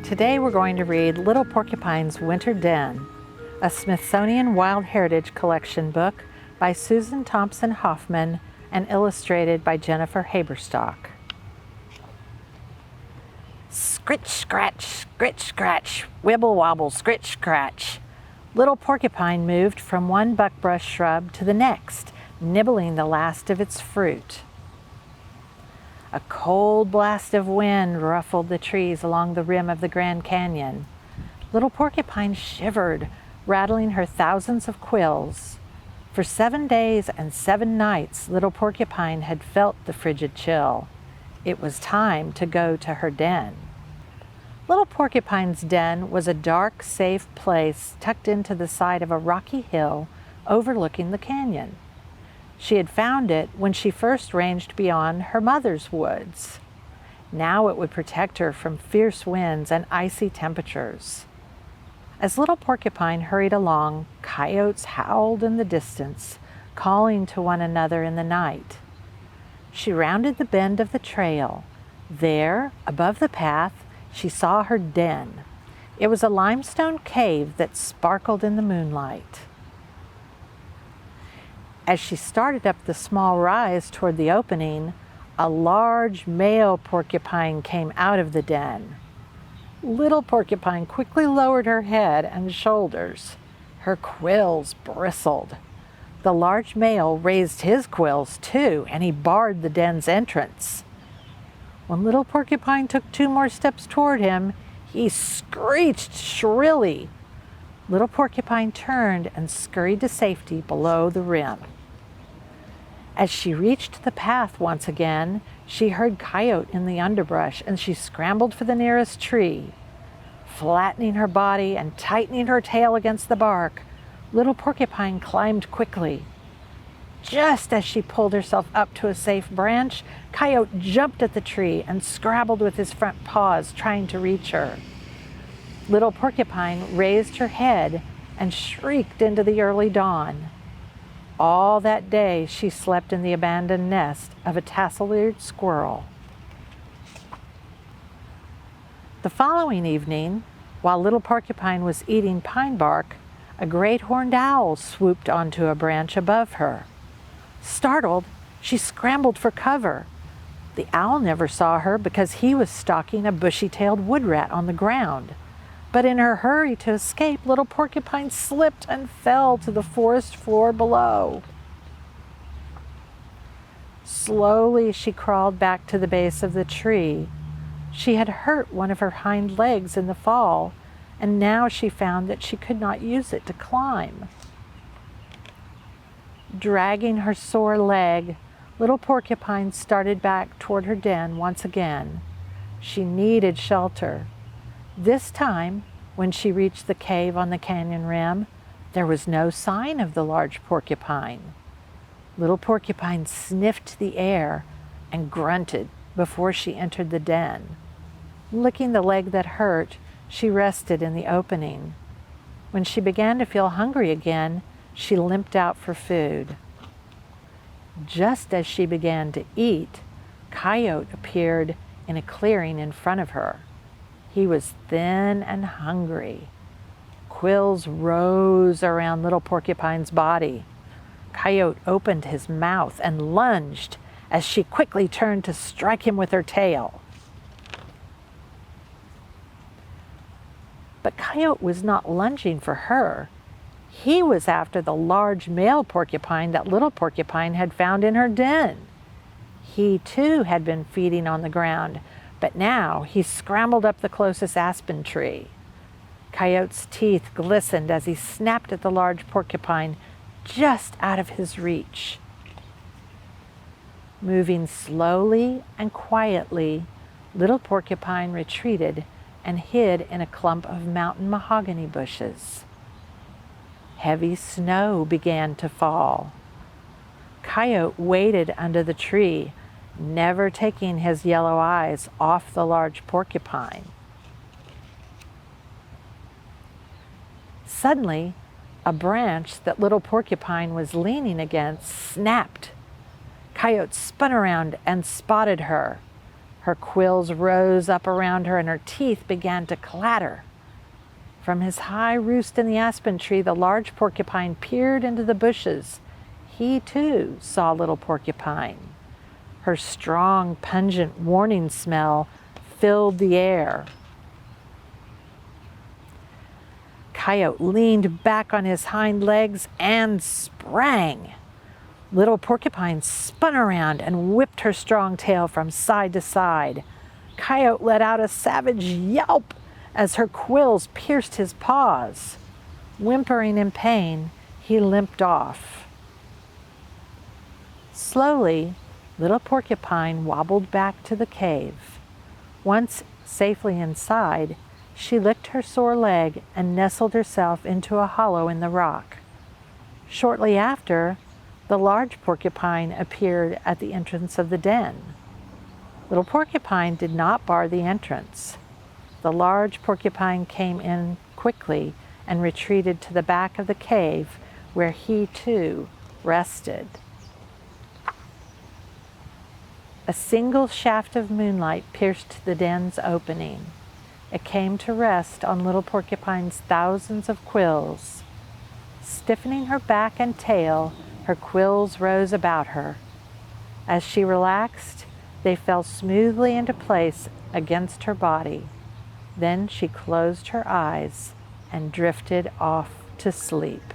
Today we're going to read Little Porcupine's Winter Den, a Smithsonian Wild Heritage Collection book by Susan Thompson-Hoffman and illustrated by Jennifer Haberstock. Scritch, scratch, scritch, scratch, wibble, wobble, scritch, scratch. Little Porcupine moved from one buckbrush shrub to the next, nibbling the last of its fruit. A cold blast of wind ruffled the trees along the rim of the Grand Canyon. Little Porcupine shivered, rattling her thousands of quills. For 7 days and 7 nights, Little Porcupine had felt the frigid chill. It was time to go to her den. Little Porcupine's den was a dark, safe place tucked into the side of a rocky hill overlooking the canyon. She had found it when she first ranged beyond her mother's woods. Now it would protect her from fierce winds and icy temperatures. As Little Porcupine hurried along, coyotes howled in the distance, calling to one another in the night. She rounded the bend of the trail. There, above the path, she saw her den. It was a limestone cave that sparkled in the moonlight. As she started up the small rise toward the opening, a large male porcupine came out of the den. Little Porcupine quickly lowered her head and shoulders. Her quills bristled. The large male raised his quills too, and he barred the den's entrance. When Little Porcupine took 2 more steps toward him, he screeched shrilly. Little Porcupine turned and scurried to safety below the rim. As she reached the path once again, she heard Coyote in the underbrush, and she scrambled for the nearest tree. Flattening her body and tightening her tail against the bark, Little Porcupine climbed quickly. Just as she pulled herself up to a safe branch, Coyote jumped at the tree and scrabbled with his front paws, trying to reach her. Little Porcupine raised her head and shrieked into the early dawn. All that day she slept in the abandoned nest of a tassel-eared squirrel. The following evening, while Little Porcupine was eating pine bark, a great horned owl swooped onto a branch above her. Startled, she scrambled for cover. The owl never saw her because he was stalking a bushy-tailed wood rat on the ground. But in her hurry to escape, Little Porcupine slipped and fell to the forest floor below. Slowly, she crawled back to the base of the tree. She had hurt one of her hind legs in the fall, and now she found that she could not use it to climb. Dragging her sore leg, Little Porcupine started back toward her den once again. She needed shelter. This time, when she reached the cave on the canyon rim, there was no sign of the large porcupine. Little Porcupine sniffed the air and grunted before she entered the den. Licking the leg that hurt, she rested in the opening. When she began to feel hungry again, she limped out for food. Just as she began to eat, Coyote appeared in a clearing in front of her. He was thin and hungry. Quills rose around Little Porcupine's body. Coyote opened his mouth and lunged as she quickly turned to strike him with her tail. But Coyote was not lunging for her. He was after the large male porcupine that Little Porcupine had found in her den. He too had been feeding on the ground, but now he scrambled up the closest aspen tree. Coyote's teeth glistened as he snapped at the large porcupine just out of his reach. Moving slowly and quietly, Little Porcupine retreated and hid in a clump of mountain mahogany bushes. Heavy snow began to fall. Coyote waited under the tree, never taking his yellow eyes off the large porcupine. Suddenly, a branch that Little Porcupine was leaning against snapped. Coyote spun around and spotted her. Her quills rose up around her and her teeth began to clatter. From his high roost in the aspen tree, the large porcupine peered into the bushes. He too saw Little Porcupine. Her strong, pungent warning smell filled the air. Coyote leaned back on his hind legs and sprang. Little Porcupine spun around and whipped her strong tail from side to side. Coyote let out a savage yelp as her quills pierced his paws. Whimpering in pain, he limped off. Slowly, Little Porcupine wobbled back to the cave. Once safely inside, she licked her sore leg and nestled herself into a hollow in the rock. Shortly after, the large porcupine appeared at the entrance of the den. Little Porcupine did not bar the entrance. The large porcupine came in quickly and retreated to the back of the cave, where he too rested. A single shaft of moonlight pierced the den's opening. It came to rest on Little Porcupine's thousands of quills. Stiffening her back and tail, her quills rose about her. As she relaxed, they fell smoothly into place against her body. Then she closed her eyes and drifted off to sleep.